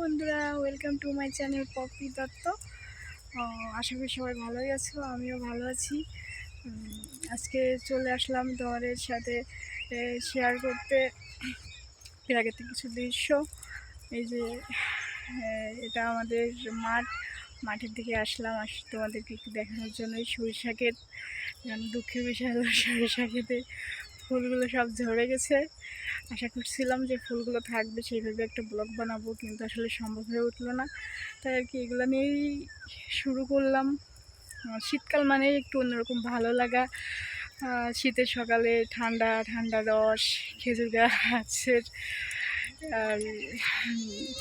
বন্ধুরা, welcome to my channel Poppy Dutta. আশা করি সবাই ভালোই আছো, আমিও ভালো আছি। আজকে চলে আসলাম তোমাদের সাথে শেয়ার করতে প্রাকৃতিক কিছু দৃশ্য। এই যে এটা আমাদের মাঠের দিকে আসলাম তোমাদেরকে একটু দেখানোর জন্য। সরিষা ক্ষেত, দুঃখের বিষয় হলো সরিষা ক্ষেতে ফুলগুলো সব ঝরে গেছে। আশা করছিলাম যে ফুলগুলো থাকবে, সেইভাবে একটা ব্লগ বানাবো, কিন্তু আসলে সম্ভব হয়ে উঠলো না। তাই আর কি এগুলো নিয়েই শুরু করলাম। শীতকাল মানে একটু অন্যরকম ভালো লাগা। শীতের সকালে ঠান্ডা ঠান্ডা রস, খেজুর গাছের আর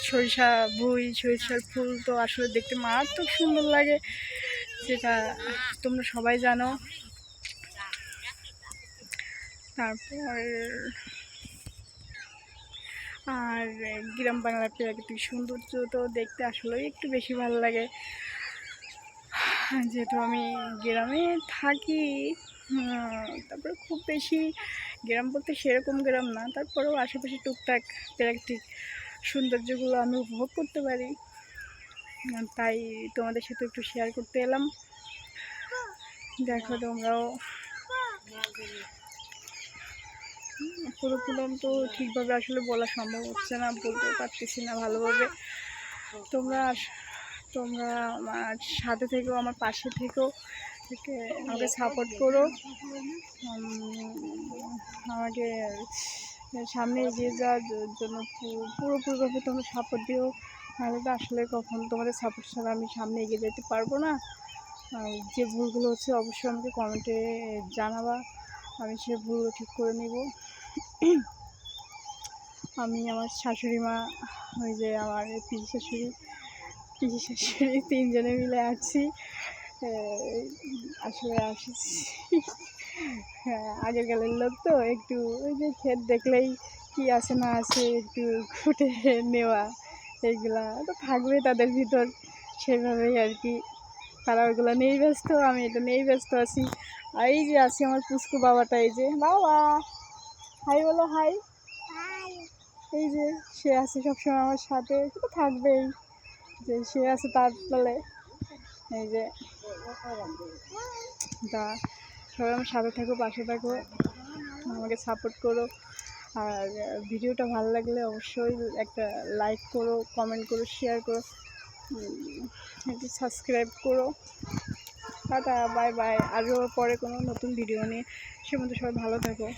সরিষার ফুল তো আসলে দেখতে মারাত্মক সুন্দর লাগে, যেটা তোমরা সবাই জানো। তারপর আর গ্রাম বাংলার প্রাকৃতিক সৌন্দর্য তো দেখতে আসলেই একটু বেশি ভালো লাগে, যেহেতু আমি গ্রামে থাকি। তারপরে খুব বেশি গ্রাম বলতে সেরকম গ্রাম না, তারপরেও আশেপাশে টুকটাক প্রাকৃতিক সৌন্দর্যগুলো আমি উপভোগ করতে পারি, তাই তোমাদের সাথে একটু শেয়ার করতে এলাম। দেখো তোমরাও। পুরো তো ঠিকভাবে আসলে বলা সম্ভব হচ্ছে না, বলতে পারতেছি না ভালোভাবে। তোমরা আমার সাথে থেকেও, আমার পাশে থেকেও, আমাকে সাপোর্ট করো, আমাকে সামনে এগিয়ে যাওয়ার জন্য পুরোপুরিভাবে তোমরা সাপোর্ট দিও। নাহলে তো আসলে কখন তোমাদের সাপোর্ট ছাড়া আমি সামনে এগিয়ে যেতে পারবো না। যে ভুলগুলো হচ্ছে অবশ্যই আমাকে কমেন্টে জানাবা, আমি সে ভুলগুলো ঠিক করে নেব। আমি আমার শাশুড়ি মা, ওই যে আমার পিসি শাশুড়ি তিনজনে মিলে আসছি। আসলে আসছি আগের কালের লোক তো, একটু ওই যে ক্ষেত দেখলেই কি আছে না আছে একটু খুঁটে নেওয়া, এইগুলা তো থাকবে তাদের ভিতর, সেভাবেই আর কি তারা ওইগুলো নিয়েই ব্যস্ত, আমি এটা নিয়েই ব্যস্ত আছি। আর এই যে আছি আমার পুষ্কু বাবাটা, এই যে বাবা হাই বলো, হাই। এই যে সে আছে সবসময় আমার সাথে, তো থাকবেই, যে সে আছে তার তলে। এই যে তা সবাই আমার সাথে থাকো, পাশে থাকো, আমাকে সাপোর্ট করো। আর ভিডিওটা ভালো লাগলে অবশ্যই একটা লাইক করো, কমেন্ট করো, শেয়ার করো, একটু সাবস্ক্রাইব করো। Tata, bye bye. আরও পরে কোনো নতুন ভিডিও নিয়ে, সে মধ্যে সবাই ভালো থাকো।